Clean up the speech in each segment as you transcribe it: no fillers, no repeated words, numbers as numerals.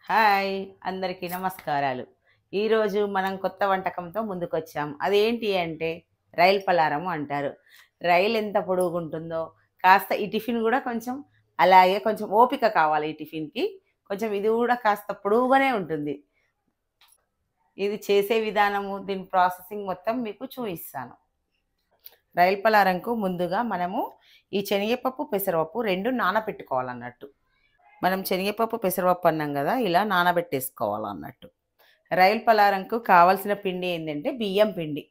Hi అందరికీ నమస్కారాలు. ఈరోజు మనం కొత్త వంటకంతో ముందుకొచ్చాం. అదేంటి అంటే రైలు పలారము అంటారు. రైలు ఎంత పొడుగుంటుందో కాస్త ఈ టిఫిన్ గూడా కొంచెం అలాగే కొంచెం ఓపిక కావాలి ఈ టిఫిన్‌కి. కొంచెం ఇది గూడా కాస్త పొడువుగానే ఉంటుంది. ఇది చేసే విధానము, దీని ప్రాసెసింగ్ మొత్తం మీకు చూయిస్తాను. రైలు పలారంకు ముందుగా మనము ఈ శనగపప్పు, పెసరపప్పు 2 నానబెట్టుకోవాలన్నట్టు. మనం శనగపప్పు, పెసరపప్పు అన్నాం గదా! ఇలా నానబెట్టేసుకోవాలన్నట్టు. రైలు పలారంకు కావాల్సిన పిండి ఏంటంటే బియ్యం పిండి.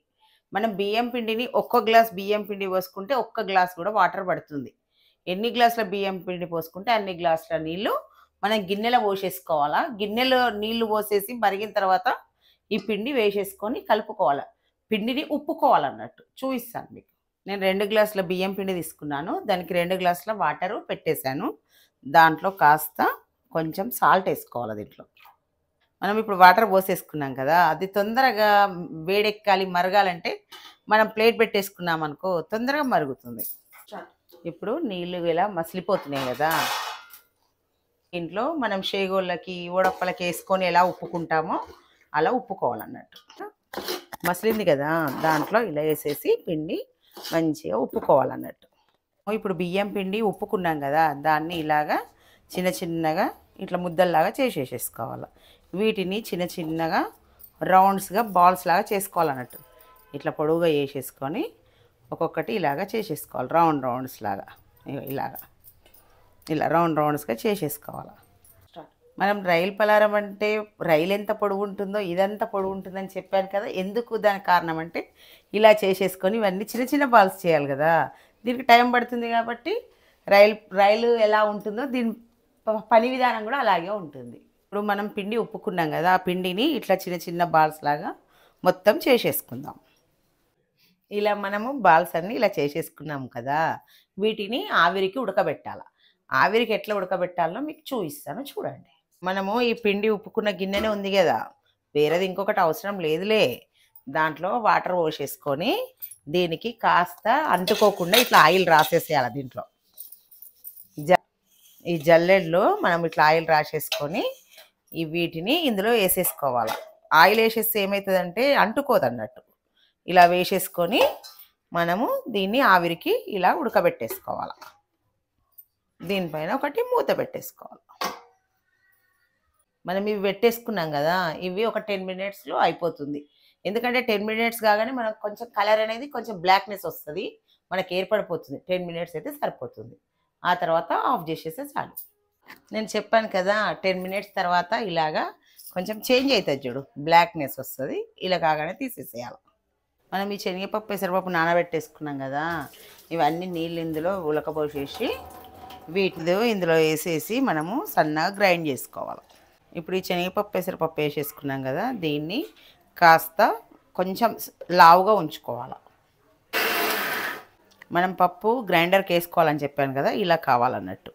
మనం బియ్యం పిండిని ఒక్క గ్లాస్ బియ్యం పిండి పోసుకుంటే ఒక్క గ్లాస్ కూడా వాటర్ పడుతుంది. ఎన్ని గ్లాసుల బియ్యం పిండి పోసుకుంటే అన్ని గ్లాసుల నీళ్ళు మనం గిన్నెలో పోసేసుకోవాలా. గిన్నెలో నీళ్లు పోసేసి మరిగిన తర్వాత ఈ పిండి వేసేసుకొని కలుపుకోవాలి. పిండిని ఉప్పుకోవాలన్నట్టు. చూపిస్తాను మీకు. నేను 2 గ్లాసుల బియ్యం పిండి తీసుకున్నాను. దానికి 2 గ్లాసుల వాటరు పెట్టేశాను. దాంట్లో కాస్త కొంచెం సాల్ట్ వేసుకోవాలి దీంట్లో. మనం ఇప్పుడు వాటర్ పోసేసుకున్నాం కదా, అది తొందరగా వేడెక్కాలి, మరగాలంటే మనం ప్లేట్ పెట్టేసుకున్నాం అనుకో తొందరగా మరుగుతుంది. ఇప్పుడు నీళ్ళు ఇలా మసిలిపోతున్నాయి కదా, ఇంట్లో మనం షేగోళ్ళకి ఓడప్పలకి వేసుకొని ఎలా ఉప్పుకుంటామో అలా ఉప్పుకోవాలన్నట్టు. మసిలింది కదా, దాంట్లో ఇలా వేసేసి పిండి మంచిగా ఉప్పుకోవాలన్నట్టు. ఇప్పుడు బియ్యం పిండి ఉప్పుకున్నాం కదా, దాన్ని ఇలాగా చిన్న చిన్నగా ఇట్లా ముద్దల్లాగా చేసేసుకోవాలి. వీటిని చిన్న చిన్నగా రౌండ్స్గా బాల్స్ లాగా చేసుకోవాలన్నట్టు. ఇట్లా పొడవుగా వేసేసుకొని ఒక్కొక్కటి ఇలాగా చేసేసుకోవాలి. రౌండ్స్ లాగా ఇలాగా ఇలా రౌండ్స్గా చేసేసుకోవాలి. మనం రైలు పలారం అంటే రైలు ఎంత పొడవు ఉంటుందో ఇదంతా పొడవు ఉంటుందని చెప్పాను కదా. ఎందుకు దానికి కారణం అంటే ఇలా చేసేసుకొని ఇవన్నీ చిన్న చిన్న బాల్స్ చేయాలి కదా, దీనికి టైం పడుతుంది కాబట్టి రైలు ఎలా ఉంటుందో దీని పని విధానం కూడా అలాగే ఉంటుంది. ఇప్పుడు మనం పిండి ఉప్పుకున్నాం కదా, ఆ పిండిని ఇట్లా చిన్న చిన్న బాల్స్ లాగా మొత్తం చేసేసుకుందాం. ఇలా మనము బాల్స్ అన్నీ ఇలా చేసేసుకున్నాం కదా, వీటిని ఆవిరికి ఉడకబెట్టాలి. ఆవిరికి ఎట్లా ఉడకబెట్టాలో మీకు చూపిస్తాను, చూడండి. మనము ఈ పిండి ఉప్పుకున్న గిన్నెనే ఉంది కదా, వేరేది ఇంకొకటి అవసరం లేదులే. దాంట్లో వాటర్ పోసేసుకొని దీనికి కాస్త అంటుకోకుండా ఇట్లా ఆయిల్ రాసేసేయాలి. దీంట్లో ఈ జల్లెడలో మనం ఇట్లా ఆయిల్ రాసేసుకొని వీటిని ఇందులో వేసేసుకోవాలి. ఆయిల్ వేసేస్తే ఏమవుతుందంటే అంటుకోదు అన్నట్టు. ఇలా వేసేసుకొని మనము దీన్ని ఆవిరికి ఇలా ఉడకబెట్టేసుకోవాలి. దీనిపైన ఒకటి మూత పెట్టేసుకోవాలి. మనం ఇవి పెట్టేసుకున్నాం కదా, ఇవి ఒక 10 మినిట్స్లో అయిపోతుంది. ఎందుకంటే 10 మినిట్స్ కాగానే మనకు కొంచెం కలర్ అనేది కొంచెం బ్లాక్నెస్ వస్తుంది, మనకి ఏర్పడిపోతుంది. 10 మినిట్స్ అయితే సరిపోతుంది. ఆ తర్వాత ఆఫ్ చేసేస్తే చాలు. నేను చెప్పాను కదా, 10 మినిట్స్ తర్వాత ఇలాగా కొంచెం చేంజ్ అవుతుంది చూడు, బ్లాక్నెస్ వస్తుంది. ఇలా కాగానే తీసేసేయాలి. మనం ఈ శనగపప్పు, పెసరపప్పు నానబెట్టేసుకున్నాం కదా, ఇవన్నీ నీళ్ళు ఇందులో ఉలకబోసేసి వీటిలో ఇందులో వేసేసి మనము సన్నగా గ్రైండ్ చేసుకోవాలి. ఇప్పుడు ఈ శనగపప్పు, పెసరపప్పు వేసేసుకున్నాం కదా, దీన్ని కాస్త కొంచెం లావుగా ఉంచుకోవాలి. మనం పప్పు గ్రైండర్కి వేసుకోవాలని చెప్పాను కదా, ఇలా కావాలన్నట్టు.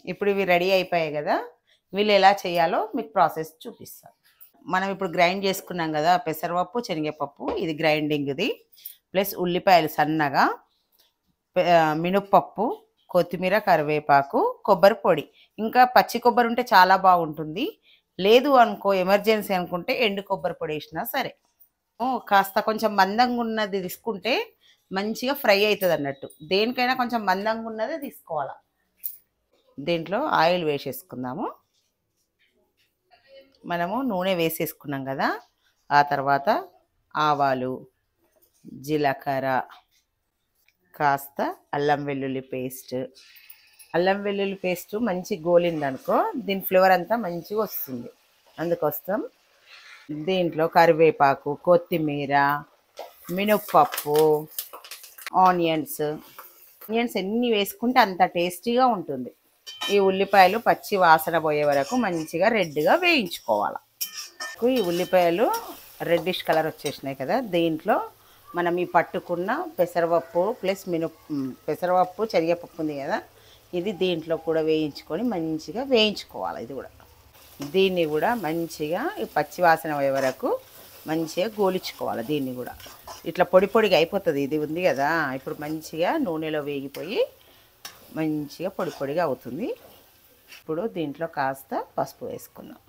ఇప్పుడు ఇవి రెడీ అయిపోయాయి కదా, వీళ్ళు ఎలా చేయాలో మీకు ప్రాసెస్ చూపిస్తాను. మనం ఇప్పుడు గ్రైండ్ చేసుకున్నాం కదా పెసరపప్పు, శనగపప్పు, ఇది గ్రైండింగ్ది, ప్లస్ ఉల్లిపాయలు సన్నగా, మినప్పప్పు, కొత్తిమీర, కరివేపాకు, కొబ్బరి పొడి. ఇంకా పచ్చి కొబ్బరి ఉంటే చాలా బాగుంటుంది. లేదు అనుకో ఎమర్జెన్సీ అనుకుంటే ఎండు కొబ్బరి పొడి వేసినా సరే. కాస్త కొంచెం మందంగా ఉన్నది తీసుకుంటే మంచిగా ఫ్రై అవుతుంది అన్నట్టు. దేనికైనా కొంచెం మందంగా ఉన్నదే తీసుకోవాలి. దీంట్లో ఆయిల్ వేసేసుకుందాము. మనము నూనె వేసేసుకున్నాం కదా, ఆ తర్వాత ఆవాలు, జీలకర్ర, కాస్త అల్లం వెల్లుల్లి పేస్ట్ మంచి గోలిందనుకో దీని ఫ్లేవర్ అంతా మంచిగా వస్తుంది. అందుకోసం దీంట్లో కరివేపాకు, కొత్తిమీర, మినప్పప్పు, ఆనియన్స్ ఎన్ని వేసుకుంటే అంత టేస్టీగా ఉంటుంది. ఈ ఉల్లిపాయలు పచ్చి వాసన పోయే వరకు మంచిగా రెడ్గా వేయించుకోవాలి. ఈ ఉల్లిపాయలు రెడ్డిష్ కలర్ వచ్చేసినాయి కదా, దీంట్లో మనం ఈ పట్టుకున్న పెసరపప్పు ప్లస్ పెసరపప్పు, శనగపప్పు ఉంది కదా, ఇది దీంట్లో కూడా వేయించుకొని మంచిగా వేయించుకోవాలి. ఇది కూడా దీన్ని కూడా మంచిగా ఈ పచ్చి వాసన పోయే వరకు మంచిగా గోలించుకోవాలి. దీన్ని కూడా ఇట్లా పొడి పొడిగా అయిపోతుంది. ఇది ఉంది కదా, ఇప్పుడు మంచిగా నూనెలో వేగిపోయి మంచిగా పొడి పొడిగా అవుతుంది. ఇప్పుడు దీంట్లో కాస్త పసుపు వేసుకుందాం.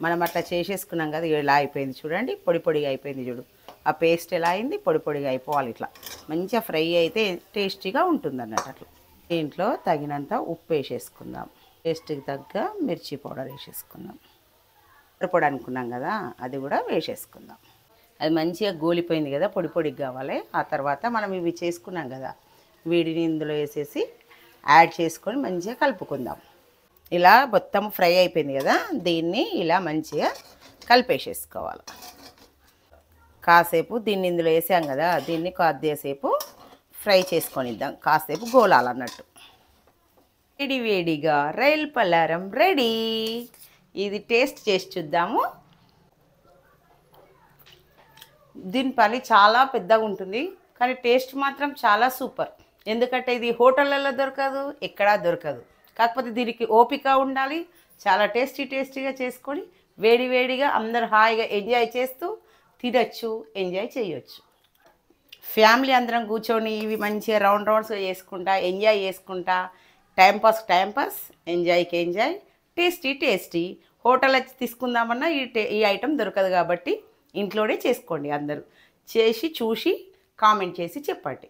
మనం అట్లా చేసేసుకున్నాం కదా, ఇలా అయిపోయింది చూడండి, పొడి పొడిగా అయిపోయింది చూడు. ఆ పేస్ట్ ఎలా అయింది, పొడి పొడిగా అయిపోవాలి. ఇట్లా మంచిగా ఫ్రై అయితే టేస్టీగా ఉంటుంది అన్నట్టు. అట్లా దీంట్లో తగినంత ఉప్పు వేసేసుకుందాం. టేస్ట్కి తగ్గ మిర్చి పౌడర్ వేసేసుకుందాం. పొడి అనుకున్నాం కదా, అది కూడా వేసేసుకుందాం. అది మంచిగా గోలిపోయింది కదా, పొడి పొడికి కావాలి. ఆ తర్వాత మనం ఇవి చేసుకున్నాం కదా, వీటిని ఇందులో వేసేసి యాడ్ చేసుకొని మంచిగా కలుపుకుందాం. ఇలా మొత్తం ఫ్రై అయిపోయింది కదా, దీన్ని ఇలా మంచిగా కలిపేసేసుకోవాలి. కాసేపు దీన్ని ఇందులో వేసాం కదా, దీన్ని కొద్దిసేపు ఫ్రై చేసుకొనిద్దాం. కాసేపు గోలాలన్నట్టు. వేడి వేడిగా రైల్ పలారం రెడీ. ఇది టేస్ట్ చేసి చూద్దాము. దీని పని చాలా పెద్దగా ఉంటుంది, కానీ టేస్ట్ మాత్రం చాలా సూపర్. ఎందుకంటే ఇది హోటళ్ళల్లో దొరకదు, ఎక్కడా దొరకదు. కాకపోతే దీనికి ఓపిక ఉండాలి. చాలా టేస్టీగా చేసుకొని వేడి వేడిగా అందరు హాయిగా ఎంజాయ్ చేస్తూ తినచ్చు, ఎంజాయ్ చేయొచ్చు. ఫ్యామిలీ అందరం కూర్చొని ఇవి మంచిగా రౌండ్స్గా చేసుకుంటా, ఎంజాయ్ చేసుకుంటా, టైంపాస్, ఎంజాయ్కి ఎంజాయ్, టేస్టీ. హోటల్ వచ్చి తీసుకుందామన్నా ఈ ఐటెం దొరకదు కాబట్టి ఇంట్లోనే చేసుకోండి. అందరూ చేసి చూసి కామెంట్ చేసి చెప్పండి.